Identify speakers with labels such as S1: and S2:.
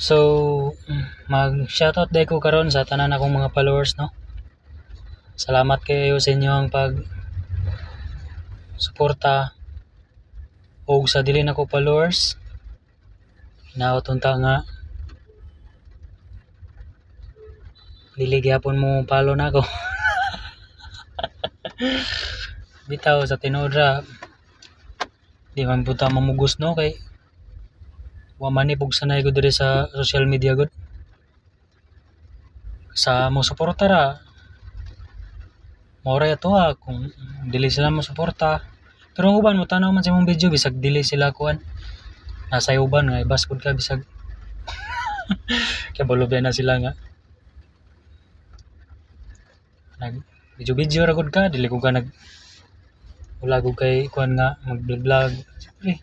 S1: So, mag-shoutout day ko karon sa tanan akong mga followers, no. Salamat kayo sa inyong pag suporta og sa dili nako followers. Hinaot unta nga dili gyapon mo follow nako. Bitaw sa tinuod ra di man punta mamugos no kay wa man ni pug sanay gud diri sa social media gud. Sa mo suporta ra mao ra atoa kung dili sila mo suporta. Pero ang uban mo tanaw man sa imong video bisag dili sila kuan nasa uban nga ibas pud ka bisag kay bolobya na sila nga nag video ra gud ka dili ko ka nag wala gud kay kuan nga mag vlog. Siyempre